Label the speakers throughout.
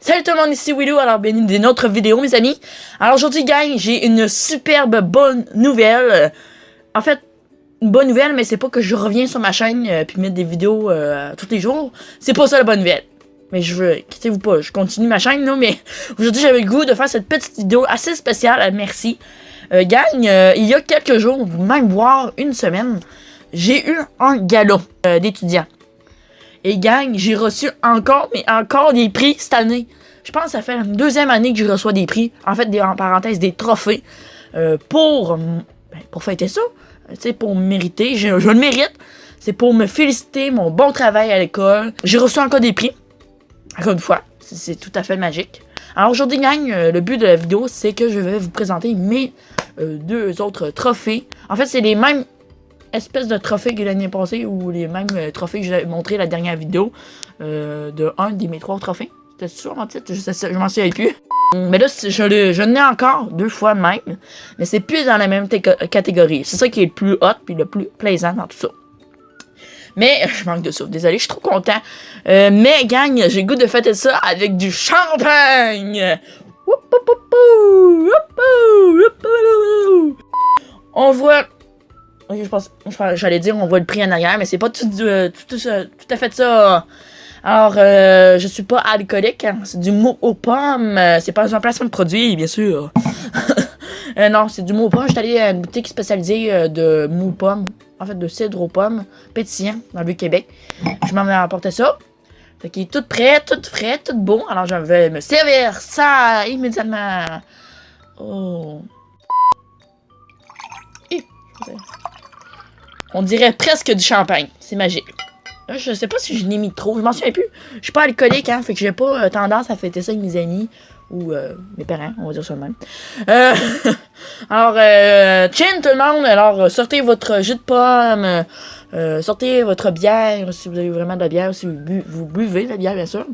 Speaker 1: Salut tout le monde, ici Willow, alors bienvenue dans une autre vidéo mes amis. Alors aujourd'hui gang, j'ai une superbe bonne nouvelle. En fait, une bonne nouvelle, mais c'est pas que je reviens sur ma chaîne puis mettre des vidéos tous les jours. C'est pas ça la bonne nouvelle. Mais je veux, quittez-vous pas, je continue ma chaîne là, mais aujourd'hui j'avais le goût de faire cette petite vidéo assez spéciale, merci. Gang, il y a quelques jours, même voire une semaine, j'ai eu un gala d'étudiants. Et gang, j'ai reçu encore des prix cette année. Je pense que ça fait la deuxième année que je reçois des prix. En fait, en parenthèse, des trophées. Pour fêter ça. Tu sais, pour mériter. Je le mérite. C'est pour me féliciter mon bon travail à l'école. J'ai reçu encore des prix. Encore une fois. C'est tout à fait magique. Alors aujourd'hui, gang, le but de la vidéo, c'est que je vais vous présenter mes deux autres trophées. En fait, c'est les mêmes espèce de trophée que l'année passée ou les mêmes trophées que je vous avais montré la dernière vidéo de un de mes 3 trophées. C'était sûr en titre, je m'en souviens plus. Mais là, je n'ai encore 2 fois même, mais c'est plus dans la même catégorie. C'est ça qui est le plus hot puis le plus plaisant dans tout ça. Mais je manque de souffle, désolé, je suis trop content. Mais gang, j'ai le goût de fêter ça avec du champagne. On voit. Ok, j'allais dire on voit le prix en arrière, mais c'est pas tout à fait ça. Alors, je suis pas alcoolique, hein, c'est du mou aux pommes, c'est pas un placement de produit, bien sûr. Non, c'est du mou aux pommes, j'étais allé à une boutique spécialisée de mou aux pommes, en fait de cidre aux pommes, pétillant, dans le Québec. Je m'en vais apporter ça. Fait qu'il est tout prêt, tout frais, tout bon, alors je vais me servir ça immédiatement. Oh. On dirait presque du champagne. C'est magique. Là, je sais pas si je l'ai mis trop. Je m'en souviens plus. Je suis pas alcoolique, hein. Fait que j'ai pas tendance à fêter ça avec mes amis. Ou mes parents, on va dire ça de même. Alors, chin tout le monde. Alors, sortez votre jus de pomme. Sortez votre bière. Si vous avez vraiment de la bière. Si vous buvez de la bière, bien sûr.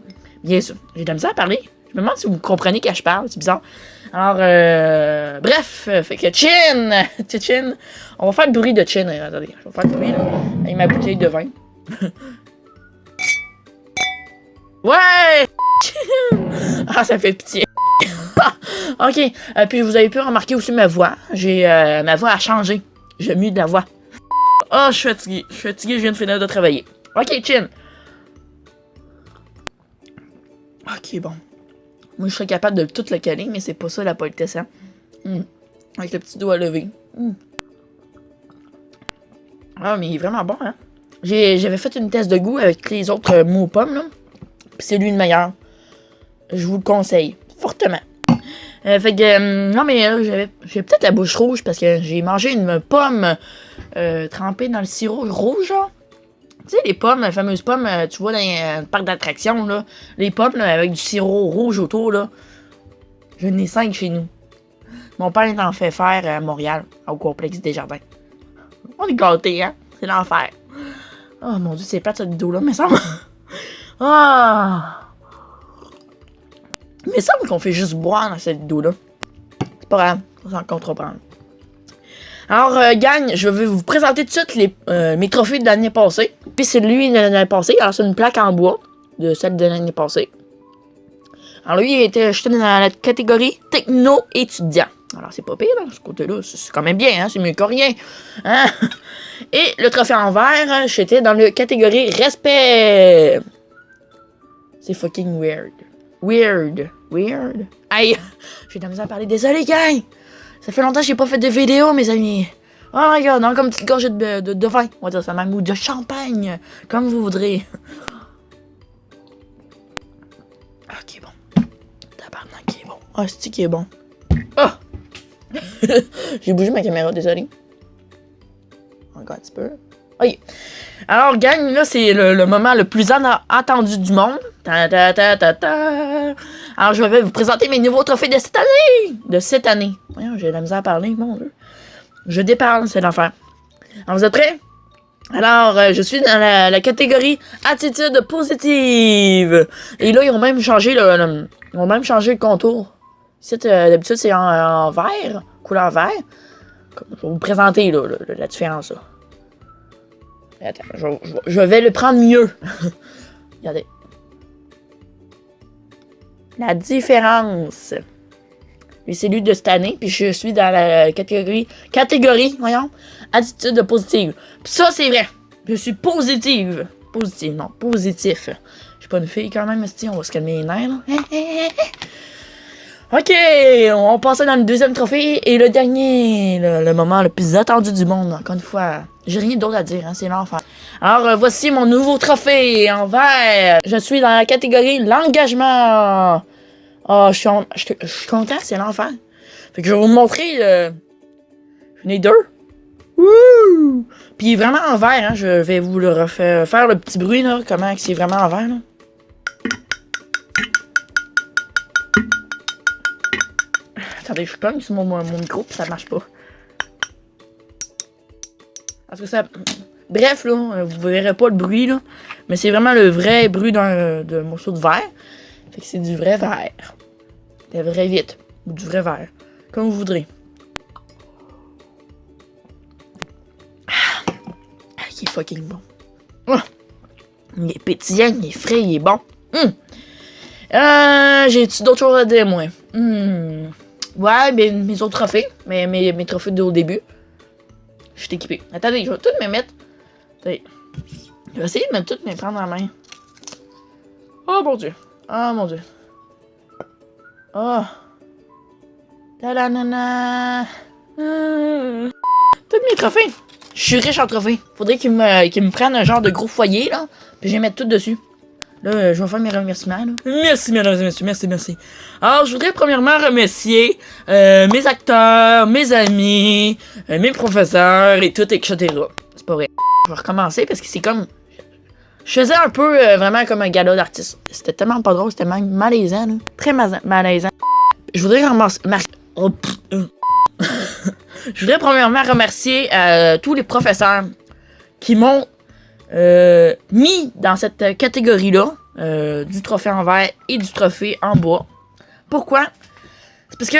Speaker 1: Bien sûr. J'ai de la misère à parler. Je me demande si vous comprenez quand je parle. C'est bizarre. Alors, bref, fait que chin! Chin! On va faire le bruit de chin. Attendez, je vais faire le bruit là, avec ma bouteille de vin. Ouais! Ah, ça fait pitié. Ok, puis vous avez pu remarquer aussi ma voix. Ma voix a changé. J'ai mis de la voix. Oh, je suis fatigué. Je viens de finir de travailler. Ok, chin. Ok, bon. Moi, je serais capable de tout le caler, mais c'est pas ça la politesse, hein. Avec le petit doigt levé. Ah, mais il est vraiment bon, hein. J'avais fait une test de goût avec les autres mou aux pommes, là. Puis c'est lui le meilleur. Je vous le conseille. Fortement. Fait que, non, mais j'ai peut-être la bouche rouge parce que j'ai mangé une pomme trempée dans le sirop rouge, genre. Tu sais, les pommes, les fameuses pommes, tu vois dans un parc d'attractions, là. Les pommes, là, avec du sirop rouge autour, là. J'en ai 5 chez nous. Mon père en fait faire à Montréal, au complexe des jardins. On est gâtés, hein? C'est l'enfer. Oh mon dieu, c'est plate cette vidéo-là, mais ça. Ah! Mais ça me semble qu'on fait juste boire dans cette vidéo-là. C'est pas grave, on s'en contreprendre. Alors, gang, je vais vous présenter tout de suite mes trophées de l'année passée. Puis c'est lui de l'année passée. Alors, c'est une plaque en bois de celle de l'année passée. Alors, lui, il était jeté dans la catégorie techno-étudiant. Alors, c'est pas pire, là, ce côté-là. C'est quand même bien, hein. C'est mieux que rien. Hein? Et le trophée en verre, j'étais dans la catégorie respect. C'est fucking weird. Weird. Aïe, j'ai de la misère à parler. Désolé, gang. Ça fait longtemps que j'ai pas fait de vidéo, mes amis. Oh my god, non, comme une petite gorgée de vin. On va dire ça même, ou de champagne. Comme vous voudrez. Ok, bon. Tabarnak, qui est bon. Ah, c'est qui est bon. Oh! J'ai bougé ma caméra, désolé. Encore un petit peu. Ok. Alors, gang, là, c'est le moment le plus attendu du monde. Alors, je vais vous présenter mes nouveaux trophées de cette année. Voyons, j'ai de la misère à parler, mon Dieu. Je déparle, c'est l'enfer. Alors, vous êtes prêts? Alors, je suis dans la catégorie attitude positive. Et là, ils ont même changé le contour. D'habitude, c'est en vert, couleur vert. Je vais vous présenter là, la différence. Là. Attends, je vais le prendre mieux. Regardez. La différence. Lui, c'est lui de cette année, puis je suis dans la catégorie, voyons, attitude positive. Puis ça, c'est vrai. Je suis positive. Positive, non, positif. Je suis pas une fille quand même, mais on va se calmer les nerfs, là. Ok, on passait dans le deuxième trophée et le dernier, le moment le plus attendu du monde, encore une fois. J'ai rien d'autre à dire, hein, c'est l'enfer. Alors, voici mon nouveau trophée en vert. Je suis dans la catégorie l'engagement. Oh, je suis content, c'est l'enfer. Fait que je vais vous montrer, j'en ai deux. Wouh! Puis il est vraiment en vert, hein, je vais vous le refaire, faire le petit bruit, là, comment c'est vraiment en vert, là. Attendez, je cogne sur mon micro, puis ça marche pas. Parce que ça... Bref, là, vous verrez pas le bruit, là. Mais c'est vraiment le vrai bruit d'un morceau de verre. Fait que c'est du vrai verre. Du vrai vite. Ou du vrai verre. Comme vous voudrez. Ah, il est fucking bon. Oh, il est pétillant, il est frais, il est bon. J'ai-tu d'autres choses à dire, moi? Ouais, mes autres trophées. Mes trophées au début. Je suis équipé. Attendez, je vais tout me mettre. Attendez. Je vais essayer de mettre tout me prendre en main. Oh mon dieu. Oh mon dieu. Oh. La la nana. Tous mes trophées. Je suis riche en trophées. Faudrait qu'ils me prennent un genre de gros foyer, là. Puis je vais mettre tout dessus. Là, je vais faire mes remerciements, là. Merci, mesdames et messieurs. Merci. Alors, je voudrais premièrement remercier mes acteurs, mes amis, mes professeurs et tout, etc. C'est pas vrai. Je vais recommencer parce que c'est comme... Je faisais un peu vraiment comme un gala d'artiste. C'était tellement pas drôle, c'était même malaisant, là. Très malaisant. Je voudrais Je voudrais premièrement remercier tous les professeurs qui m'ont mis dans cette catégorie-là, du trophée en verre et du trophée en bois. Pourquoi? C'est parce que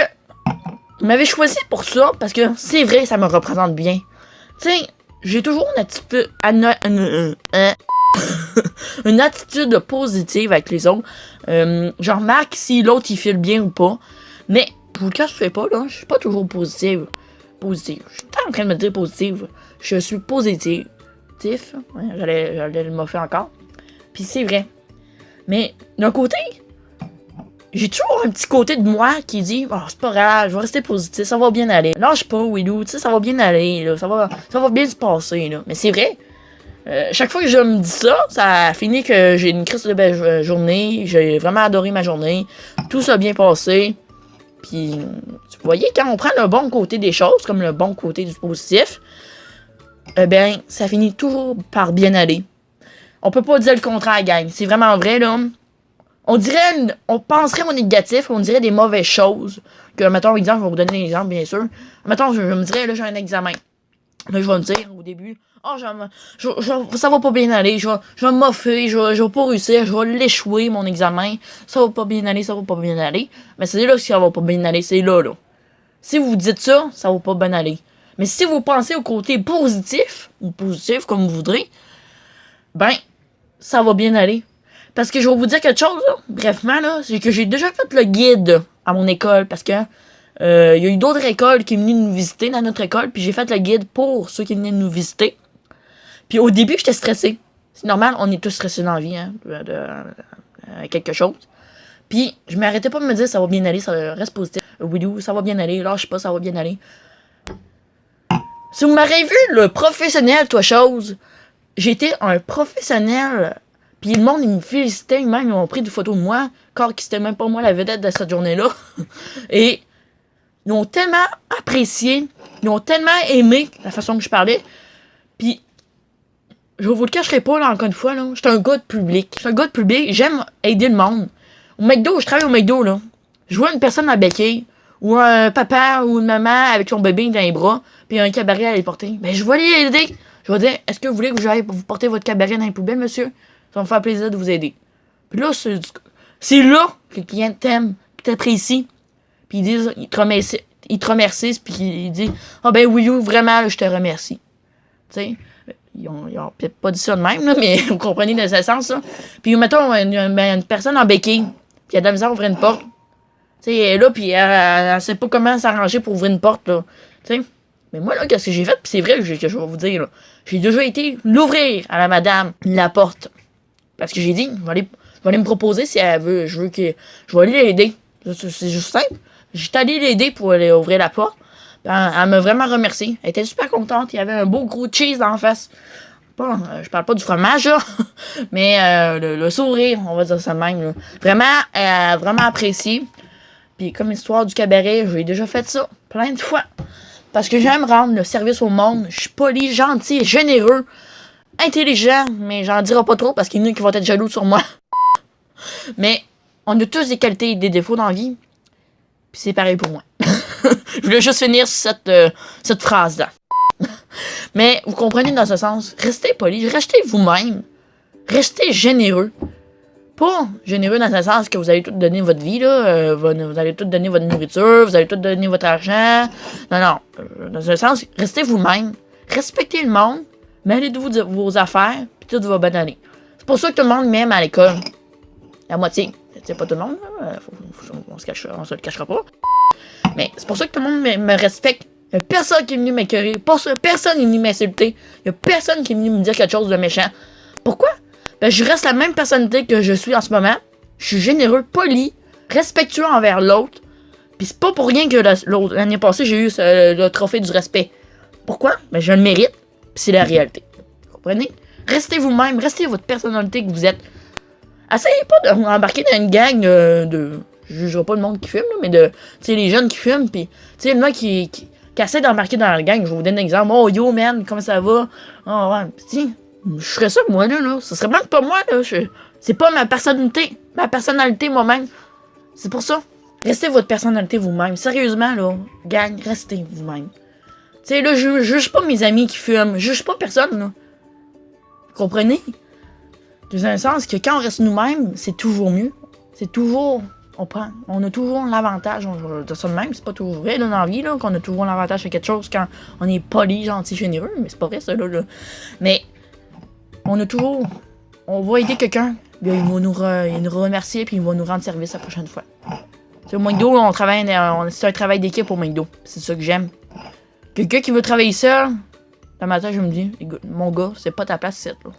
Speaker 1: vous m'avez choisi pour ça, parce que c'est vrai, ça me représente bien. Tu sais, j'ai toujours une attitude positive avec les autres. Je remarque si l'autre il file bien ou pas. Mais je vous le cacherai pas, là, je suis pas toujours positive. Je suis en train de me dire positive. Je suis positive. Ouais, j'allais le moffer encore. Puis c'est vrai. Mais d'un côté, j'ai toujours un petit côté de moi qui dit oh, c'est pas grave, je vais rester positif, ça va bien aller. Lâche pas, Willou, tu sais, ça va bien aller, là, ça va bien se passer, là. Mais c'est vrai. Chaque fois que je me dis ça, ça finit que j'ai une crise de belle journée. J'ai vraiment adoré ma journée. Tout s'est bien passé. Puis, vous voyez, quand on prend le bon côté des choses, comme le bon côté du positif, ben, ça finit toujours par bien aller. On peut pas dire le contraire, gang. C'est vraiment vrai, là. On penserait au négatif, on dirait des mauvaises choses. Que, mettons, exemple, je vais vous donner un exemple, bien sûr. Mettons, je me dirais, là, j'ai un examen. Là, je vais me dire, au début, oh, ça va pas bien aller, je vais me moffer, je vais pas réussir, je vais l'échouer, mon examen. Ça va pas bien aller, ça va pas bien aller. Mais c'est là que ça va pas bien aller, c'est là. Si vous dites ça, ça va pas bien aller. Mais si vous pensez au côté positif, ou positif, comme vous voudrez, ben, ça va bien aller. Parce que je vais vous dire quelque chose, là, brefement, là, c'est que j'ai déjà fait le guide à mon école, parce que il y a eu d'autres écoles qui venaient nous visiter dans notre école, puis j'ai fait le guide pour ceux qui venaient nous visiter. Puis au début, j'étais stressé. C'est normal, on est tous stressés dans la vie, hein, de quelque chose. Puis je m'arrêtais pas de me dire ça va bien aller, ça reste positif. Willou, ça va bien aller, lâche pas, ça va bien aller. Si vous m'aurez vu, le professionnel, toi chose, j'étais un professionnel. Puis le monde, ils me félicitaient, même, ils m'ont pris des photos de moi, car qui c'était même pas moi la vedette de cette journée-là. Et ils ont tellement apprécié, ils ont tellement aimé la façon que je parlais. Puis, je vous le cacherai pas, là, encore une fois, là, j'étais un gars de public. J'étais un gars de public, j'aime aider le monde. Au McDo, je travaille au McDo, là. Je vois une personne en béquille, ou un papa ou une maman avec son bébé dans les bras, puis un cabaret à les porter. Ben, je vais les aider. Je vais dire, est-ce que vous voulez que j'aille vous porter votre cabaret dans les poubelles, monsieur? Ça va me faire plaisir de vous aider. Puis là, c'est là que le client t'aime, t'apprécie. Puis ils te remercient, puis ils disent ah ben oui, vraiment, là, je te remercie. Tu sais, ils ont peut-être pas dit ça de même, là, mais vous comprenez dans ce sens, là. Puis mettons une personne en béquille, qui a de la misère à ouvrir une porte. Tu sais, elle est là, puis elle sait pas comment s'arranger pour ouvrir une porte, là. Tu sais. Mais moi, là, qu'est-ce que j'ai fait? Puis c'est vrai que je vais vous dire, là. J'ai déjà été l'ouvrir à la madame, la porte. Parce que j'ai dit, je vais aller me proposer si elle veut. Je vais aller l'aider. C'est juste simple. J'étais allé l'aider pour aller ouvrir la porte. Elle m'a vraiment remercié. Elle était super contente. Il y avait un beau gros cheese dans la face. Bon, je parle pas du fromage, là. Mais le sourire, on va dire ça de même, là. Vraiment, vraiment apprécié. Puis comme histoire du cabaret, j'ai déjà fait ça plein de fois. Parce que j'aime rendre le service au monde. Je suis poli, gentil, généreux, intelligent, mais j'en dirai pas trop parce qu'il y en a qui vont être jaloux sur moi. Mais on a tous des qualités et des défauts dans la vie. Puis c'est pareil pour moi. Je voulais juste finir cette phrase-là. Mais vous comprenez dans ce sens, restez poli, restez vous-même. Restez généreux. Pas généreux dans le sens que vous allez tout donner votre vie, là. Vous allez tout donner votre nourriture, vous allez tout donner votre argent. Non, non. Dans un sens, restez vous-même. Respectez le monde. Mêlez-vous de vos affaires, puis tout va bien aller. C'est pour ça que tout le monde m'aime à l'école. La moitié. C'est pas tout le monde, là. On se le cachera pas. Mais c'est pour ça que tout le monde me respecte. Il n'y a personne qui est venu m'écœurer. Personne n'est venu m'insulter. Il n'y a personne qui est venu me dire quelque chose de méchant. Pourquoi? Ben, je reste la même personnalité que je suis en ce moment. Je suis généreux, poli, respectueux envers l'autre. Puis c'est pas pour rien que l'année passée, j'ai eu le trophée du respect. Pourquoi? Ben, je le mérite. Puis c'est la réalité. Vous comprenez? Restez vous-même. Restez votre personnalité que vous êtes. Essayez pas d'embarquer dans une gang de... Je jugerai pas le monde qui fume, là, mais de... Tu sais, les jeunes qui fument, puis... Tu sais, le mec qui essaie d'embarquer dans la gang. Je vais vous donner un exemple. Oh, yo, man, comment ça va? Oh, ouais. Puis, tiens, je ferais ça, moi, là. Ce serait même pas moi, là. C'est pas ma personnalité. Ma personnalité, moi-même. C'est pour ça. Restez votre personnalité vous-même. Sérieusement, là, gang, restez vous-même. Tu sais, là, je juge pas mes amis qui fument. Je juge pas personne, là. Vous comprenez? Dans un sens que quand on reste nous-mêmes, c'est toujours mieux. C'est toujours... On a toujours l'avantage. De ça de même, c'est pas toujours vrai, là, dans la vie, là, qu'on a toujours l'avantage sur quelque chose quand on est poli, gentil, généreux. Mais c'est pas vrai, ça, là. Mais... On a toujours... On va aider quelqu'un, il va nous remercier, puis il va nous rendre service la prochaine fois. Au McDo, c'est un travail d'équipe au McDo. C'est ça que j'aime. Quelqu'un qui veut travailler seul, le matin, je me dis, mon gars, c'est pas ta place, c'est là.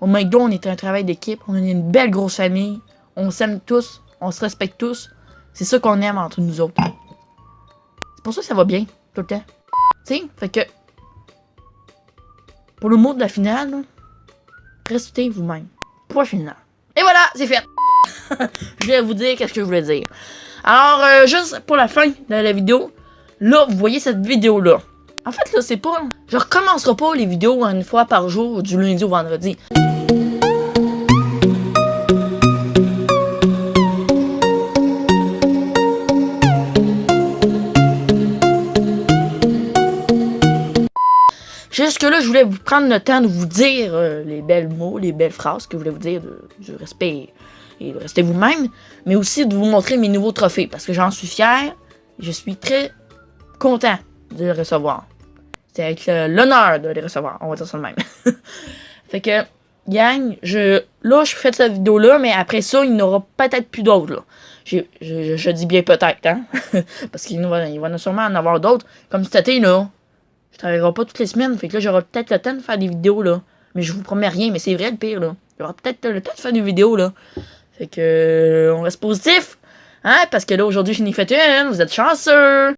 Speaker 1: Au McDo, on est un travail d'équipe, on est une belle grosse famille, on s'aime tous, on se respecte tous. C'est ça qu'on aime entre nous autres. C'est pour ça que ça va bien, tout le temps. Tu sais, fait que... Pour le mot de la finale, là, restez vous-même. Point final. Et voilà, c'est fait. Je vais vous dire qu'est-ce que je voulais dire. Alors, juste pour la fin de la vidéo, là, vous voyez cette vidéo-là. En fait, là, c'est pas... Je recommencerai pas les vidéos une fois par jour, du lundi au vendredi. Jusque-là, je voulais vous prendre le temps de vous dire les belles mots, les belles phrases que je voulais vous dire du respect et de rester vous-même, mais aussi de vous montrer mes nouveaux trophées, parce que j'en suis fier et je suis très content de les recevoir. C'est avec l'honneur de les recevoir, on va dire ça de même. Fait que, gang, là, je fais cette vidéo-là, mais après ça, il n'y en aura peut-être plus d'autres, là. Je dis bien peut-être, hein, parce qu'il va sûrement en avoir d'autres, comme cet été, là. Je travaillerai pas toutes les semaines, fait que là, j'aurai peut-être le temps de faire des vidéos, là. Mais je vous promets rien, mais c'est vrai, le pire, là. J'aurai peut-être le temps de faire des vidéos, là. Fait que, on reste positif, hein, parce que là, aujourd'hui, je n'ai fait une, vous êtes chanceux.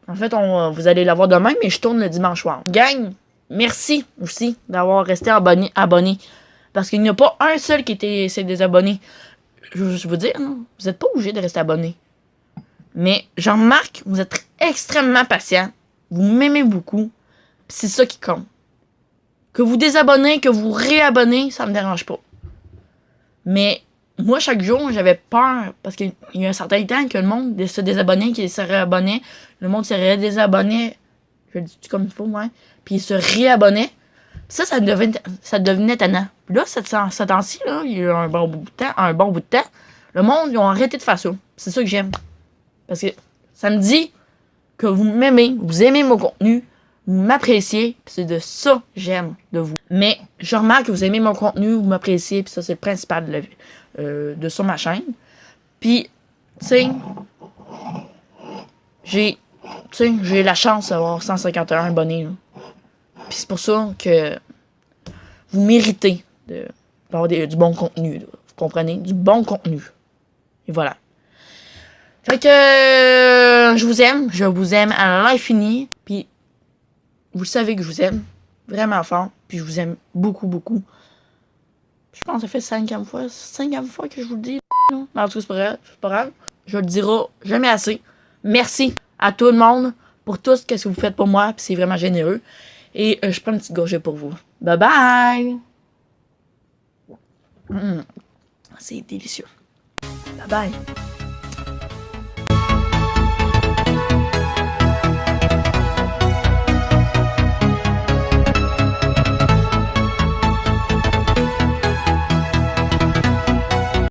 Speaker 1: En fait, vous allez l'avoir demain, mais je tourne le dimanche soir. Gang, merci aussi d'avoir resté abonné. Parce qu'il n'y a pas un seul qui s'est désabonné. Je veux juste vous dire, non, vous n'êtes pas obligé de rester abonné. Mais j'en remarque, vous êtes extrêmement patient. Vous m'aimez beaucoup. C'est ça qui compte. Que vous désabonnez, que vous réabonnez, ça me dérange pas. Mais moi, chaque jour, j'avais peur. Parce qu'il y a un certain temps que le monde se désabonnait, qu'il se réabonnait. Le monde se désabonnait. Je le dis comme il faut, moi. Puis il se réabonnait. Ça devenait tannant. Puis là, cette temps-ci, là, il y a un bon bout de temps, le monde, ils ont arrêté de faire ça. C'est ça que j'aime. Parce que ça me dit que vous m'aimez, vous aimez mon contenu, vous m'appréciez, puis c'est de ça que j'aime de vous. Mais je remarque que vous aimez mon contenu, vous m'appréciez, puis ça, c'est le principal de sur ma chaîne. Puis, tu sais, j'ai la chance d'avoir 151 abonnés. Là. Puis c'est pour ça que vous méritez d'avoir du bon contenu. Là. Vous comprenez? Du bon contenu. Et voilà. Fait que je vous aime à l'infini. Puis vous savez que je vous aime vraiment fort. Puis je vous aime beaucoup, beaucoup. Je pense que ça fait 5e fois que je vous le dis. Non? Mais en tout cas, c'est pas grave. Je le dirai jamais assez. Merci à tout le monde pour tout ce que vous faites pour moi. Puis c'est vraiment généreux. Et je prends une petite gorgée pour vous. Bye bye! C'est délicieux. Bye bye!